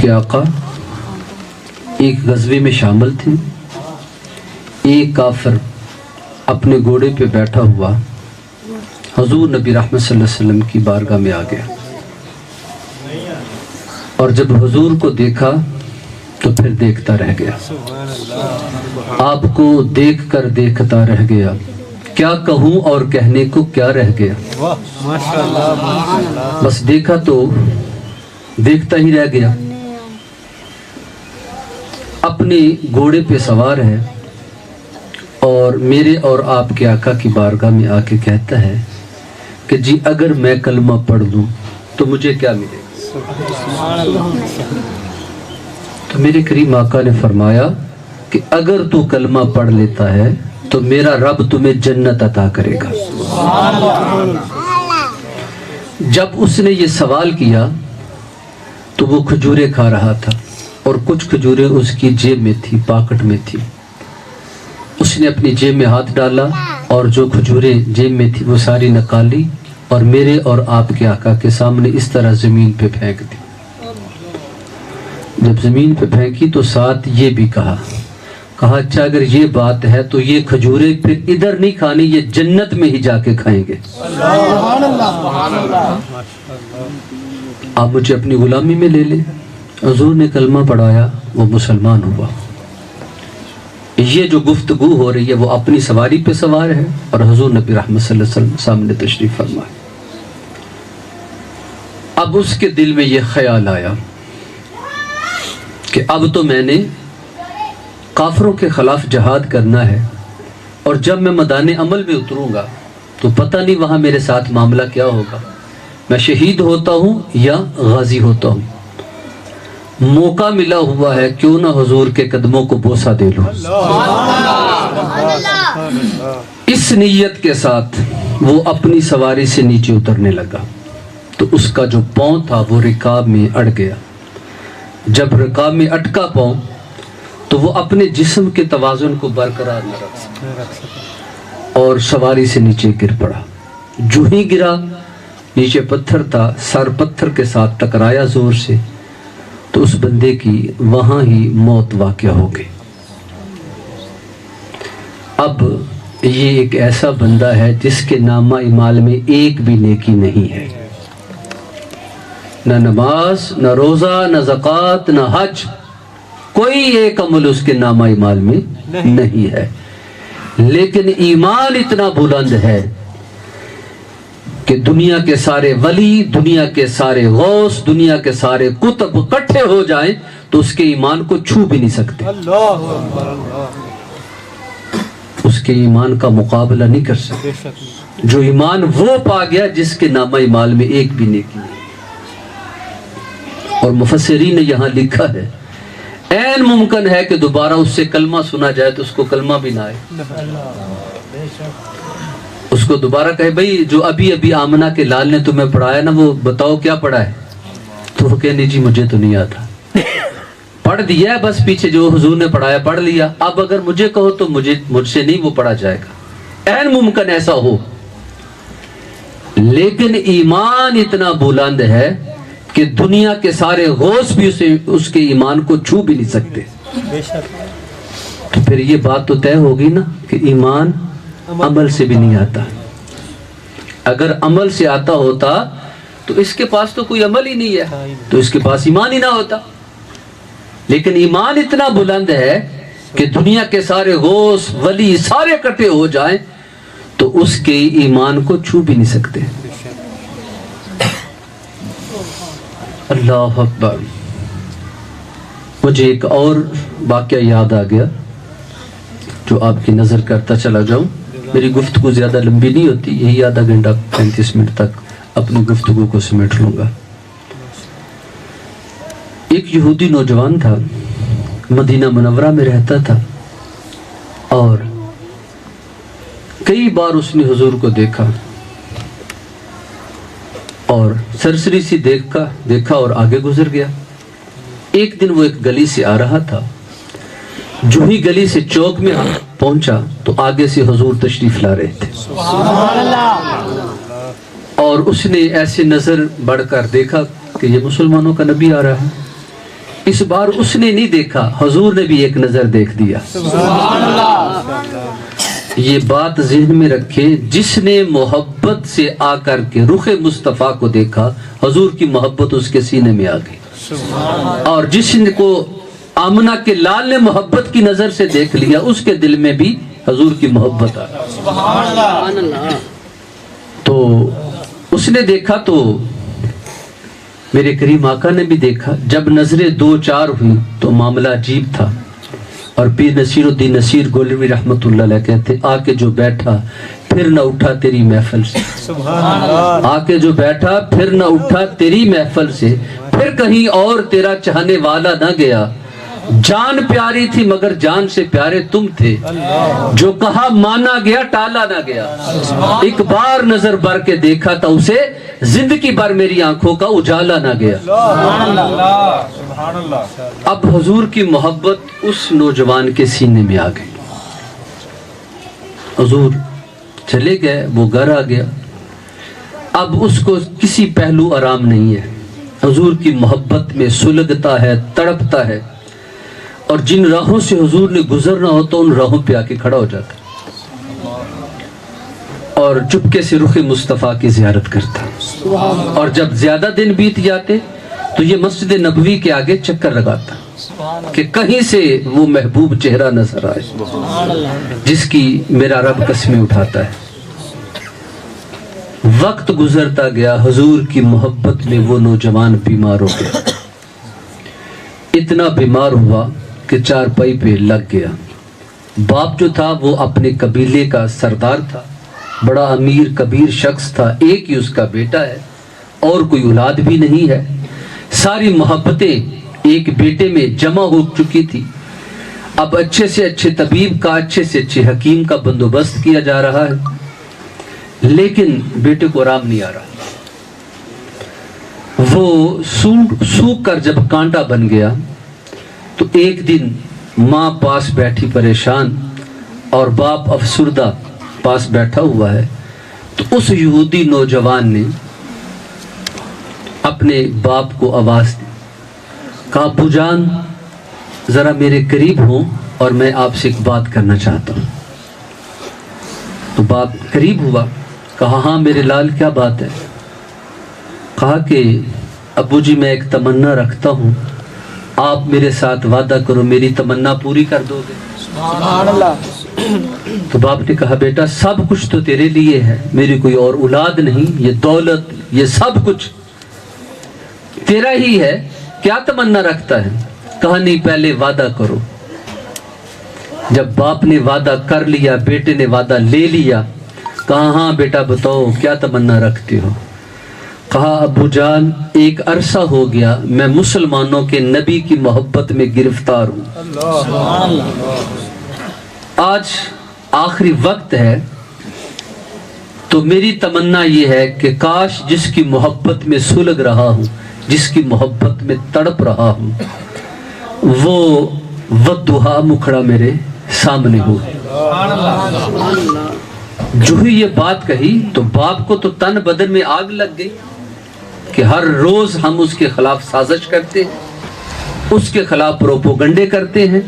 آپ کے آقا ایک غزوے میں شامل تھے. ایک کافر اپنے گھوڑے پہ بیٹھا ہوا حضور نبی رحمت صلی اللہ علیہ وسلم کی بارگاہ میں آ گیا، اور جب حضور کو دیکھا تو پھر دیکھتا رہ گیا. آپ کو دیکھ کر دیکھتا رہ گیا، کیا کہوں اور کہنے کو کیا رہ گیا. بس دیکھا تو دیکھتا ہی رہ گیا. اپنے گھوڑے پہ سوار ہے اور میرے اور آپ کے آقا کی بارگاہ میں آ کے کہتا ہے کہ جی اگر میں کلمہ پڑھ لوں تو مجھے کیا ملے گا. تو میرے کریم آقا نے فرمایا کہ اگر تو کلمہ پڑھ لیتا ہے تو میرا رب تمہیں جنت عطا کرے گا. جب اس نے یہ سوال کیا تو وہ کھجوریں کھا رہا تھا، اور کچھ کھجوریں اس کی جیب میں تھی، پاکٹ میں تھی. اس نے اپنی جیب میں ہاتھ ڈالا اور جو کھجوریں جیب میں تھی وہ ساری نکالی اور میرے اور آپ کے آقا کے سامنے اس طرح زمین پہ پھینک دی. جب زمین پہ پھینکی تو ساتھ یہ بھی کہا اچھا اگر یہ بات ہے تو یہ کھجوریں پھر ادھر نہیں کھانی، یہ جنت میں ہی جا کے کھائیں گے. آپ مجھے اپنی غلامی میں لے لیں. حضور نے کلمہ پڑھایا، وہ مسلمان ہوا. یہ جو گفتگو ہو رہی ہے وہ اپنی سواری پہ سوار ہے اور حضور نبی رحمت صلی اللہ علیہ وسلم سامنے تشریف فرمائے. اب اس کے دل میں یہ خیال آیا کہ اب تو میں نے کافروں کے خلاف جہاد کرنا ہے، اور جب میں میدان عمل میں اتروں گا تو پتہ نہیں وہاں میرے ساتھ معاملہ کیا ہوگا. میں شہید ہوتا ہوں یا غازی ہوتا ہوں. موقع ملا ہوا ہے، کیوں نہ حضور کے قدموں کو بوسہ دے لوں. اس نیت کے ساتھ وہ اپنی سواری سے نیچے اترنے لگا تو اس کا جو پاؤں تھا وہ رکاب میں اڑ گیا. جب رکاب میں اٹکا پاؤں تو وہ اپنے جسم کے توازن کو برقرار نہ رکھ سکا اور سواری سے نیچے گر پڑا. جو ہی گرا، نیچے پتھر تھا، سر پتھر کے ساتھ ٹکرایا زور سے، تو اس بندے کی وہاں ہی موت واقع ہو گئی. اب یہ ایک ایسا بندہ ہے جس کے نامہ اعمال میں ایک بھی نیکی نہیں ہے، نہ نماز، نہ روزہ، نہ زکوٰۃ، نہ حج، کوئی ایک عمل اس کے نامہ اعمال میں نہیں ہے. لیکن ایمان اتنا بلند ہے کہ دنیا کے سارے ولی، دنیا کے سارے غوث، دنیا کے سارے قطب اکٹھے ہو جائیں تو اس کے ایمان کو چھو بھی نہیں سکتے. اس کے ایمان کا مقابلہ نہیں کر سکتے. جو ایمان وہ پا گیا جس کے نامہ اعمال میں ایک بھی نیکی نہیں. اور مفسرین نے یہاں لکھا ہے عین ممکن ہے کہ دوبارہ اس سے کلمہ سنا جائے تو اس کو کلمہ بھی نہ آئے. اس کو دوبارہ کہے بھئی جو ابھی ابھی آمنہ کے لال نے تمہیں پڑھایا نا وہ بتاؤ کیا پڑھا ہے، تو وہ کہنے جی مجھے تو نہیں آتا، پڑھ دیا ہے بس، پیچھے جو حضور نے پڑھایا پڑھ لیا، اب اگر مجھے کہو تو مجھ سے نہیں وہ پڑھا جائے گا. عین ممکن ایسا ہو. لیکن ایمان اتنا بلند ہے کہ دنیا کے سارے غوث بھی اس کے ایمان کو چھو بھی نہیں سکتے. تو پھر یہ بات تو طے ہوگی نا کہ ایمان عمل سے بھی نہیں آتا. اگر عمل سے آتا ہوتا تو اس کے پاس تو کوئی عمل ہی نہیں ہے، تو اس کے پاس ایمان ہی نہ ہوتا. لیکن ایمان اتنا بلند ہے کہ دنیا کے سارے غوث ولی سارے اکٹھے ہو جائیں تو اس کے ایمان کو چھو بھی نہیں سکتے. اللہ اکبر. مجھے ایک اور واقعہ یاد آ گیا جو آپ کی نظر کرتا چلا جاؤں. میری گفتگو زیادہ لمبی نہیں ہوتی، یہی آدھا گھنٹہ 35 منٹ تک اپنی گفتگو کو سمیٹ لوں گا. ایک یہودی نوجوان تھا، مدینہ منورہ میں رہتا تھا، اور کئی بار اس نے حضور کو دیکھا اور سرسری سی دیکھا اور آگے گزر گیا. ایک دن وہ ایک گلی سے آ رہا تھا، جو ہی گلی سے چوک میں پہنچا تو آگے سے حضور تشریف لا رہے تھے. اور اس نے ایسے نظر بڑھ کر دیکھا کہ یہ مسلمانوں کا نبی آ رہا ہے. اس بار اس نے نہیں دیکھا، حضور نے بھی ایک نظر دیکھ دیا۔ یہ بات ذہن میں رکھے، جس نے محبت سے آ کر کے رخ مصطفیٰ کو دیکھا، حضور کی محبت اس کے سینے میں آ گئی، اور جس کو آمنہ کے لال نے محبت کی نظر سے دیکھ لیا، اس کے دل میں بھی حضور کی محبت آ گئی۔ تو اس نے دیکھا تو میرے کریم آقا نے بھی دیکھا۔ جب نظریں دو چار ہوئی تو معاملہ عجیب تھا، اور پیر نصیر الدین نصیر گولوی رحمت اللہ علیہ کہتے، آ کے جو بیٹھا پھر نہ اٹھا تیری محفل سے، آ کے جو بیٹھا پھر نہ اٹھا تیری محفل سے، پھر کہیں اور تیرا چاہنے والا نہ گیا، جان پیاری تھی مگر جان سے پیارے تم تھے، جو کہا مانا گیا ٹالا نہ گیا، ایک بار نظر بھر کے دیکھا تھا اسے، زندگی بھر میری آنکھوں کا اجالا نہ گیا۔ اب حضور کی محبت اس نوجوان کے سینے میں آ گئی۔ حضور چلے گئے، وہ گھر آ گیا، اب اس کو کسی پہلو آرام نہیں ہے، حضور کی محبت میں سلگتا ہے، تڑپتا ہے، اور جن راہوں سے حضور نے گزرنا ہوتا ان راہوں پہ آ کے کھڑا ہو جاتا اور چپکے سے رخ مصطفیٰ کی زیارت کرتا، اور جب زیادہ دن بیت جاتے تو یہ مسجد نبوی کے آگے چکر لگاتا کہ کہیں سے وہ محبوب چہرہ نظر آئے جس کی میرا رب قسمیں اٹھاتا ہے۔ وقت گزرتا گیا، حضور کی محبت میں وہ نوجوان بیمار ہو گیا، اتنا بیمار ہوا کہ چارپائی پہ لگ گیا۔ باپ جو تھا وہ اپنے قبیلے کا سردار تھا، بڑا امیر کبیر شخص تھا، ایک ہی اس کا بیٹا ہے اور کوئی اولاد بھی نہیں ہے، ساری محبتیں ایک بیٹے میں جمع ہو چکی تھی۔ اب اچھے سے اچھے طبیب کا، اچھے سے اچھے حکیم کا بندوبست کیا جا رہا ہے، لیکن بیٹے کو آرام نہیں آ رہا۔ وہ سوکھ کر جب کانٹا بن گیا تو ایک دن ماں پاس بیٹھی پریشان اور باپ افسردہ پاس بیٹھا ہوا ہے، تو اس یہودی نوجوان نے اپنے باپ کو آواز دی، کہا ابو جان ذرا میرے قریب ہوں اور میں آپ سے ایک بات کرنا چاہتا ہوں۔ تو باپ قریب ہوا، کہا ہاں میرے لال کیا بات ہے؟ کہا کہ ابو جی میں ایک تمنا رکھتا ہوں، آپ میرے ساتھ وعدہ کرو میری تمنا پوری کر دو گے؟ سبحان اللہ۔ تو باپ نے کہا بیٹا سب کچھ تو تیرے لیے ہے، میری کوئی اور اولاد نہیں، یہ دولت یہ سب کچھ تیرا ہی ہے، کیا تمنا رکھتا ہے؟ کہا نہیں پہلے وعدہ کرو۔ جب باپ نے وعدہ کر لیا، بیٹے نے وعدہ لے لیا، کہا ہاں بیٹا بتاؤ کیا تمنا رکھتے ہو؟ کہا ابو جان ایک عرصہ ہو گیا میں مسلمانوں کے نبی کی محبت میں گرفتار ہوں، آج آخری وقت ہے، تو میری تمنا یہ ہے کہ کاش جس کی محبت میں سلگ رہا ہوں، جس کی محبت میں تڑپ رہا ہوں، وہ والضحیٰ مکھڑا میرے سامنے ہو۔ جو ہی یہ بات کہی تو باپ کو تو تن بدن میں آگ لگ گئی کہ ہر روز ہم اس کے خلاف سازش کرتے ہیں، اس کے خلاف پروپوگنڈے کرتے ہیں،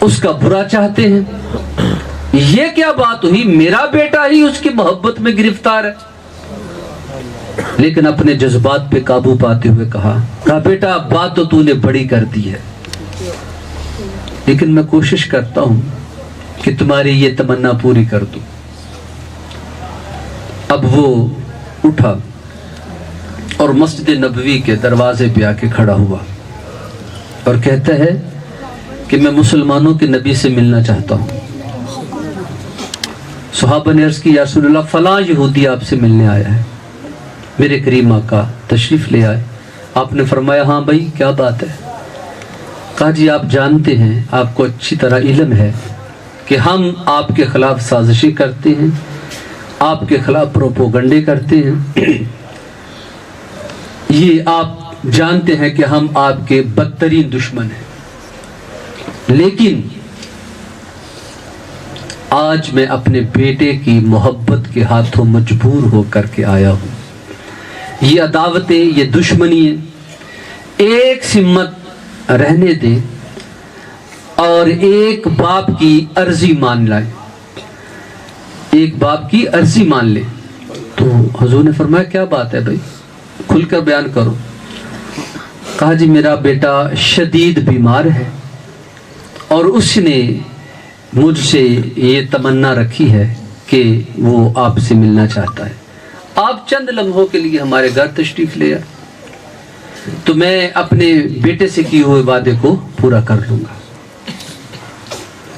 اس کا برا چاہتے ہیں، یہ کیا بات ہوئی؟ میرا بیٹا ہی اس کی محبت میں گرفتار ہے۔ لیکن اپنے جذبات پہ قابو پاتے ہوئے کہا بیٹا بات تو نے بڑی کر دی ہے، لیکن میں کوشش کرتا ہوں کہ تمہاری یہ تمنا پوری کر دوں۔ اب وہ اٹھا اور مسجد نبوی کے دروازے پہ آ کے کھڑا ہوا اور کہتا ہے کہ میں مسلمانوں کے نبی سے ملنا چاہتا ہوں۔ صحابہ نے عرض کی یا رسول اللہ فلاں یہودی آپ سے ملنے آیا ہے۔ میرے کریم آقا تشریف لے آئے، آپ نے فرمایا ہاں بھائی کیا بات ہے؟ کہا جی آپ جانتے ہیں، آپ کو اچھی طرح علم ہے کہ ہم آپ کے خلاف سازشیں کرتے ہیں، آپ کے خلاف پروپوگنڈے کرتے ہیں، یہ آپ جانتے ہیں کہ ہم آپ کے بدترین دشمن ہیں، لیکن آج میں اپنے بیٹے کی محبت کے ہاتھوں مجبور ہو کر کے آیا ہوں۔ یہ عداوتیں، یہ دشمنی ایک سمت رہنے دے اور ایک باپ کی عرضی مان لائے، ایک باپ کی عرضی مان لے۔ تو حضور نے فرمایا کیا بات ہے بھائی، کھل کر بیان کرو۔ کہا جی میرا بیٹا شدید بیمار ہے اور اس نے مجھ سے یہ تمنا رکھی ہے کہ وہ آپ سے ملنا چاہتا ہے، آپ چند لمحوں کے لیے ہمارے گھر تشریف لے آئے تو میں اپنے بیٹے سے کیے ہوئے وعدے کو پورا کر لوں گا۔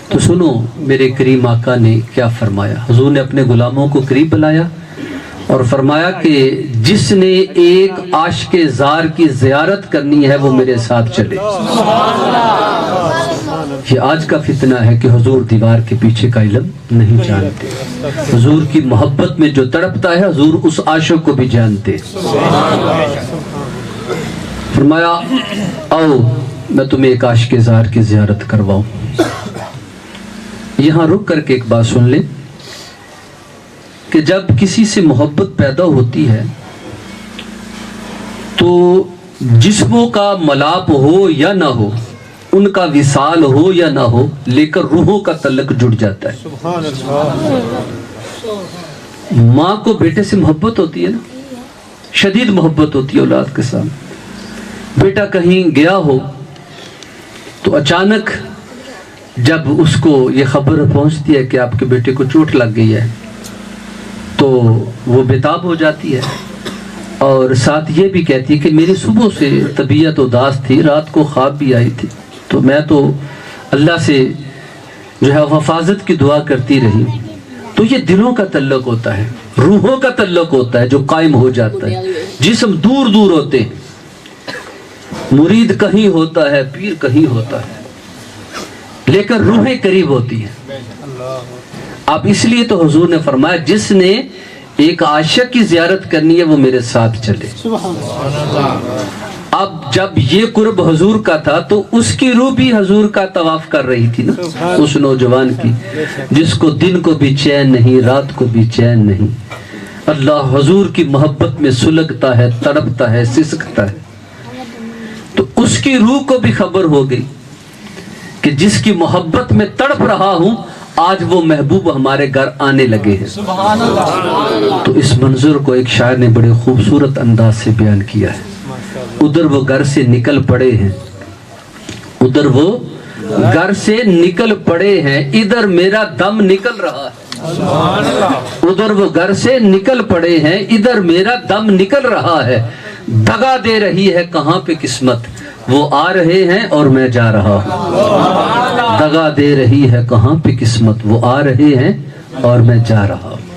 تو سنو میرے کریم آقا نے کیا فرمایا۔ حضور نے اپنے غلاموں کو قریب بلایا اور فرمایا کہ جس نے ایک عاشق زار کی زیارت کرنی ہے وہ میرے ساتھ چلے۔ یہ آج کا فتنہ ہے کہ حضور دیوار کے پیچھے کا علم نہیں جانتے، حضور کی محبت میں جو تڑپتا ہے حضور اس عاشق کو بھی جانتے۔ فرمایا آؤ میں تمہیں ایک عاشق زار کی زیارت کرواؤں۔ یہاں رک کر کے ایک بات سن لیں کہ جب کسی سے محبت پیدا ہوتی ہے تو جسموں کا ملاپ ہو یا نہ ہو، ان کا وصال ہو یا نہ ہو، لیکن روحوں کا تعلق جڑ جاتا ہے۔ ماں کو بیٹے سے محبت ہوتی ہے نا، شدید محبت ہوتی ہے اولاد کے ساتھ۔ بیٹا کہیں گیا ہو تو اچانک جب اس کو یہ خبر پہنچتی ہے کہ آپ کے بیٹے کو چوٹ لگ گئی ہے تو وہ بےتاب ہو جاتی ہے اور ساتھ یہ بھی کہتی ہے کہ میری صبح سے طبیعت اداس تھی، رات کو خواب بھی آئی تھی، تو میں تو اللہ سے جو ہے حفاظت کی دعا کرتی رہی۔ تو یہ دلوں کا تعلق ہوتا ہے، روحوں کا تعلق ہوتا ہے جو قائم ہو جاتا ہے۔ جسم دور دور ہوتے ہیں، مرید کہیں ہوتا ہے، پیر کہیں ہوتا ہے، لیکن روحیں قریب ہوتی ہیں۔ اب اس لیے تو حضور نے فرمایا جس نے ایک عاشق کی زیارت کرنی ہے وہ میرے ساتھ چلے۔ اب جب یہ قرب حضور کا تھا تو اس کی روح بھی حضور کا طواف کر رہی تھی نا، اس نوجوان کی جس کو دن کو بھی چین نہیں، رات کو بھی چین نہیں۔ اللہ حضور کی محبت میں سلگتا ہے، تڑپتا ہے، سسکتا ہے۔ تو اس کی روح کو بھی خبر ہو گئی کہ جس کی محبت میں تڑپ رہا ہوں آج وہ محبوب ہمارے گھر آنے لگے ہیں۔ تو اس منظر کو ایک شاعر نے بڑے خوبصورت انداز سے بیان کیا ہے۔ ادھر وہ گھر سے نکل پڑے ہیں، ادھر وہ گھر سے نکل پڑے ہیں، ادھر میرا دم نکل رہا ہے۔ ادھر وہ گھر سے نکل پڑے ہیں، ادھر میرا دم نکل رہا ہے۔ دغا دے رہی ہے کہاں پہ قسمت، وہ آ رہے ہیں اور میں جا رہا ہوں۔ دغا دے رہی ہے کہاں پہ قسمت، وہ آ رہے ہیں اور میں جا رہا ہوں۔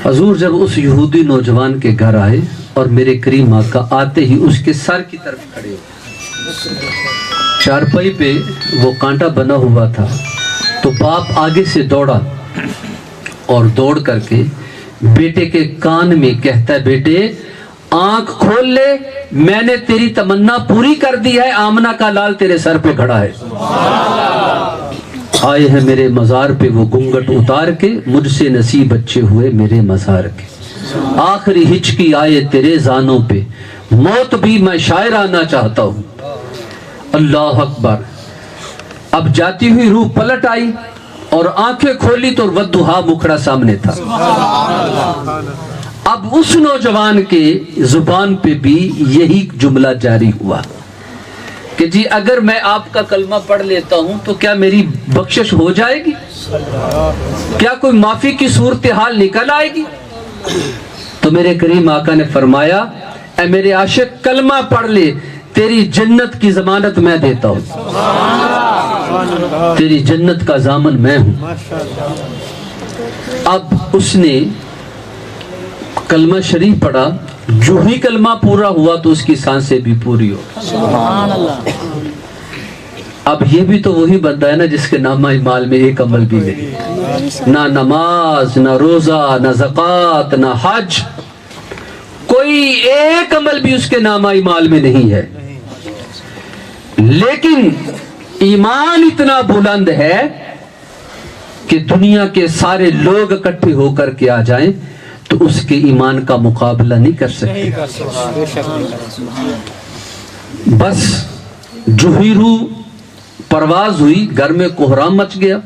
حضور جب اس یہودی نوجوان کے گھر آئے اور میرے کریم آقا آتے ہی اس کے سر کی طرف کھڑے ہوئے، چارپائی پہ وہ کانٹا بنا ہوا تھا، تو باپ آگے سے دوڑا اور دوڑ کر کے بیٹے کے کان میں کہتا ہے بیٹے آنکھ کھول لے، میں نے تیری تمنا پوری کر دی ہے، آمنہ کا لال تیرے سر پہ کھڑا ہے۔ آئے ہیں میرے مزار پہ وہ گھونگھٹ اتار کے، مجھ سے نصیب اچھے ہوئے میرے مزار کے۔ آخری ہچکی آئے تیرے زانوں پہ، موت بھی میں شاعرانہ چاہتا ہوں۔ اللہ اکبر۔ اب جاتی ہوئی روح پلٹ آئی اور آنکھیں کھولی تو ودھا مکھڑا سامنے تھا۔ اب اس نوجوان کے زبان پہ بھی یہی جملہ جاری ہوا کہ جی اگر میں آپ کا کلمہ پڑھ لیتا ہوں تو کیا میری بخشش ہو جائے گی، کیا کوئی معافی کی صورتحال نکل آئے گی؟ تو میرے کریم آقا نے فرمایا اے میرے عاشق کلمہ پڑھ لے، تیری جنت کی ضمانت میں دیتا ہوں، تیری جنت کا ضامن میں ہوں۔ اب اس نے کلمہ شریف پڑھا، جو ہی کلمہ پورا ہوا تو اس کی سانسیں بھی پوری ہو۔ اب یہ بھی تو وہی بندہ ہے نا جس کے نامہ اعمال میں ایک عمل بھی نہیں، نہ نماز، نہ روزہ، نہ زکوٰۃ، نہ حج، کوئی ایک عمل بھی اس کے نامہ اعمال میں نہیں ہے، لیکن ایمان اتنا بلند ہے کہ دنیا کے سارے لوگ اکٹھے ہو کر کے آ جائیں تو اس کے ایمان کا مقابلہ نہیں کر سکتے۔ بس جو ہی روح پرواز ہوئی گھر میں کوہرام مچ گیا.